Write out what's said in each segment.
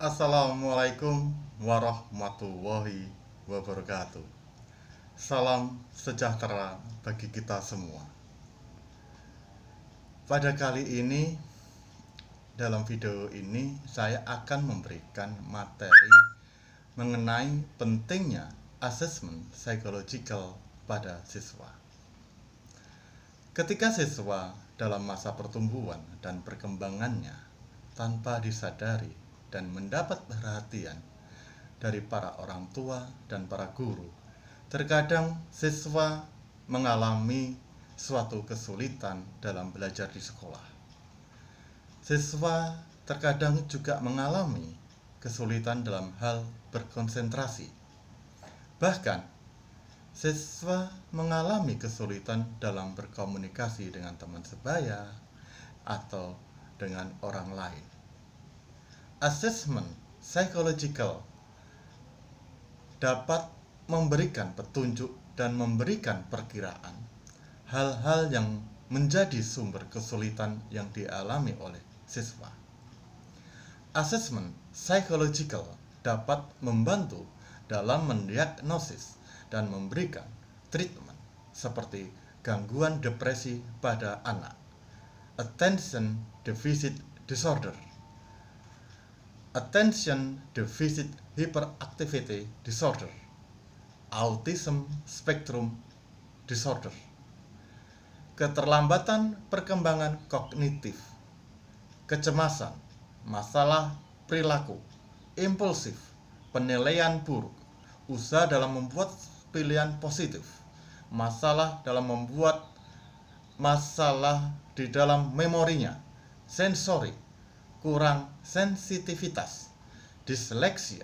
Assalamualaikum warahmatullahi wabarakatuh. Salam sejahtera bagi kita semua. Pada kali ini, dalam video ini saya akan memberikan materi mengenai pentingnya asesmen psychological pada siswa. Ketika siswa dalam masa pertumbuhan dan perkembangannya tanpa disadari dan mendapat perhatian dari para orang tua dan para guru, terkadang siswa mengalami suatu kesulitan dalam belajar di sekolah. Siswa terkadang juga mengalami kesulitan dalam hal berkonsentrasi. Bahkan, siswa mengalami kesulitan dalam berkomunikasi dengan teman sebaya atau dengan orang lain. Asesmen psychological dapat memberikan petunjuk dan memberikan perkiraan hal-hal yang menjadi sumber kesulitan yang dialami oleh siswa. Asesmen psychological dapat membantu dalam mendiagnosis dan memberikan treatment seperti gangguan depresi pada anak, attention deficit disorder, attention deficit hyperactivity disorder, autism spectrum disorder, keterlambatan perkembangan kognitif, kecemasan, masalah perilaku, impulsif, penilaian buruk, usaha dalam membuat pilihan positif, masalah di dalam memorinya, sensori, kurang sensitivitas, disleksia,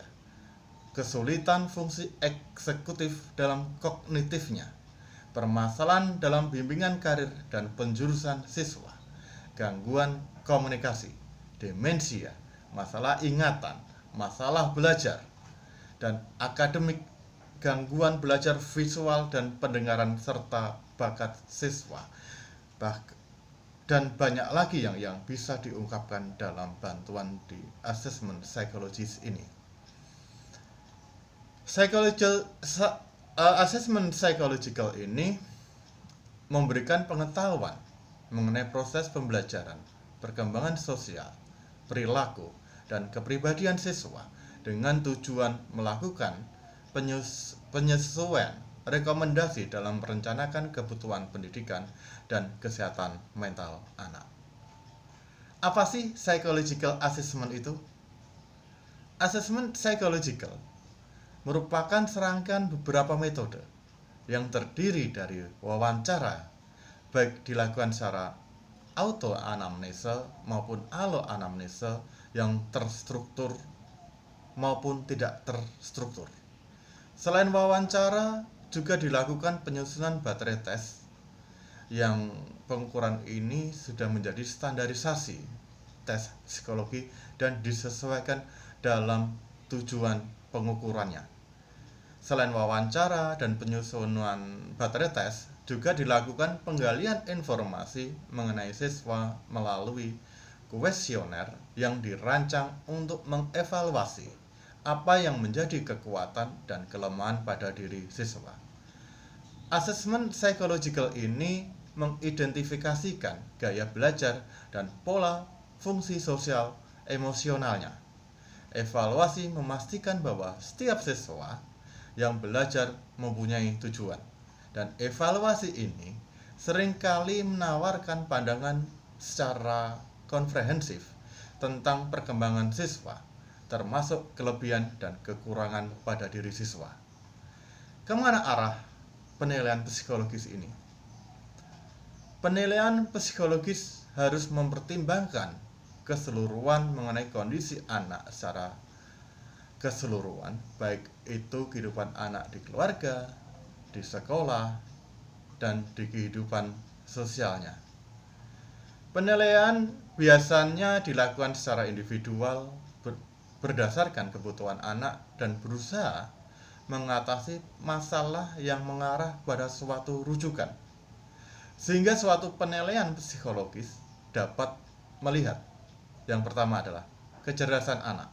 kesulitan fungsi eksekutif dalam kognitifnya, permasalahan dalam bimbingan karir dan penjurusan siswa, gangguan komunikasi, demensia, masalah ingatan, masalah belajar, dan akademik, gangguan belajar visual dan pendengaran serta bakat siswa, dan banyak lagi yang bisa diungkapkan dalam bantuan di asesmen psikologis ini. Asesmen psychological ini memberikan pengetahuan mengenai proses pembelajaran, perkembangan sosial, perilaku, dan kepribadian siswa dengan tujuan melakukan penyesuaian rekomendasi dalam merencanakan kebutuhan pendidikan dan kesehatan mental anak. Apa sih psychological assessment itu? Asesmen psychological merupakan serangkaian beberapa metode yang terdiri dari wawancara, baik dilakukan secara autoanamnese maupun aloanamnese yang terstruktur maupun tidak terstruktur. Selain wawancara, juga dilakukan penyusunan baterai tes yang pengukuran ini sudah menjadi standarisasi tes psikologi dan disesuaikan dalam tujuan pengukurannya. Selain wawancara dan penyusunan baterai tes, juga dilakukan penggalian informasi mengenai siswa melalui kuesioner yang dirancang untuk mengevaluasi apa yang menjadi kekuatan dan kelemahan pada diri siswa. Asesmen psychological ini mengidentifikasikan gaya belajar dan pola fungsi sosial emosionalnya. Evaluasi memastikan bahwa setiap siswa yang belajar mempunyai tujuan, dan evaluasi ini seringkali menawarkan pandangan secara komprehensif tentang perkembangan siswa, termasuk kelebihan dan kekurangan pada diri siswa. Kemana arah penilaian psikologis ini? Penilaian psikologis harus mempertimbangkan keseluruhan mengenai kondisi anak secara keseluruhan, baik itu kehidupan anak di keluarga, di sekolah, dan di kehidupan sosialnya. Penilaian biasanya dilakukan secara individual berdasarkan kebutuhan anak dan berusaha mengatasi masalah yang mengarah pada suatu rujukan. Sehingga suatu penilaian psikologis dapat melihat, yang pertama adalah kecerdasan anak,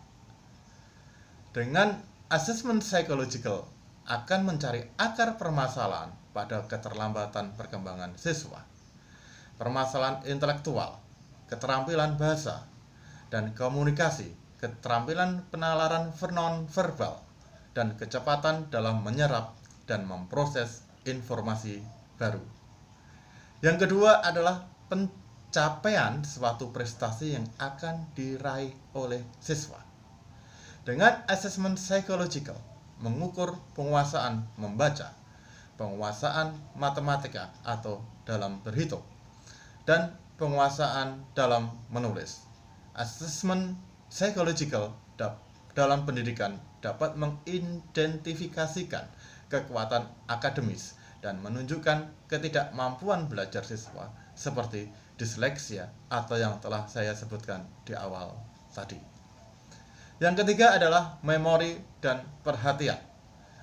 Dengan assessment psychological akan mencari akar permasalahan pada keterlambatan perkembangan siswa, permasalahan intelektual, keterampilan bahasa dan komunikasi, keterampilan penalaran non-verbal, dan kecepatan dalam menyerap dan memproses informasi baru. Yang kedua adalah pencapaian suatu prestasi yang akan diraih oleh siswa. Dengan assessment psychological mengukur penguasaan membaca, penguasaan matematika atau dalam berhitung, dan penguasaan dalam menulis. Assessment psychological dalam pendidikan dapat mengidentifikasikan kekuatan akademis dan menunjukkan ketidakmampuan belajar siswa seperti disleksia atau yang telah saya sebutkan di awal tadi. Yang ketiga adalah memori dan perhatian.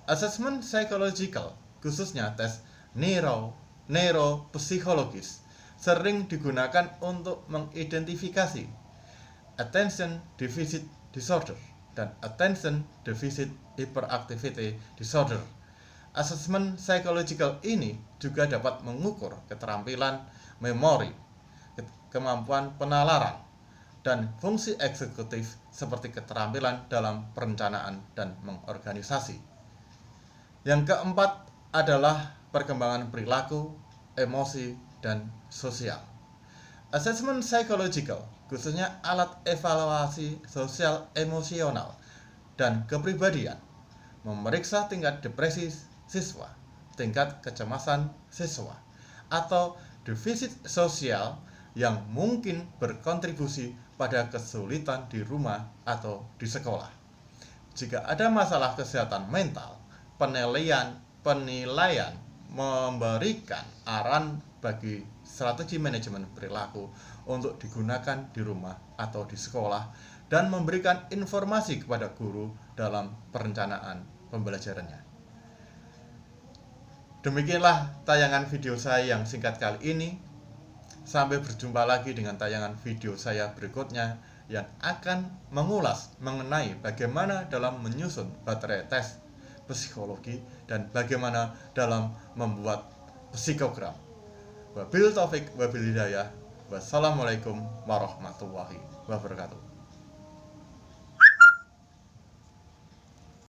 Assessment psychological, khususnya tes neuropsikologis, sering digunakan untuk mengidentifikasi attention deficit disorder dan attention deficit hyperactivity disorder. Assessment psychological ini juga dapat mengukur keterampilan memori, kemampuan penalaran, dan fungsi eksekutif seperti keterampilan dalam perencanaan dan mengorganisasi. Yang keempat adalah perkembangan perilaku, emosi, dan sosial. Assessment psychological, khususnya alat evaluasi sosial emosional dan kepribadian, memeriksa tingkat depresi siswa, tingkat kecemasan siswa, atau defisit sosial yang mungkin berkontribusi pada kesulitan di rumah atau di sekolah. Jika ada masalah kesehatan mental, penilaian memberikan arahan bagi strategi manajemen perilaku untuk digunakan di rumah atau di sekolah dan memberikan informasi kepada guru dalam perencanaan pembelajarannya. Demikianlah tayangan video saya yang singkat kali ini. Sampai berjumpa lagi dengan tayangan video saya berikutnya yang akan mengulas mengenai bagaimana dalam menyusun baterai tes psikologi dan bagaimana dalam membuat psikogram. Wabil taufik wabil hidayah. Wassalamualaikum warahmatullahi wabarakatuh.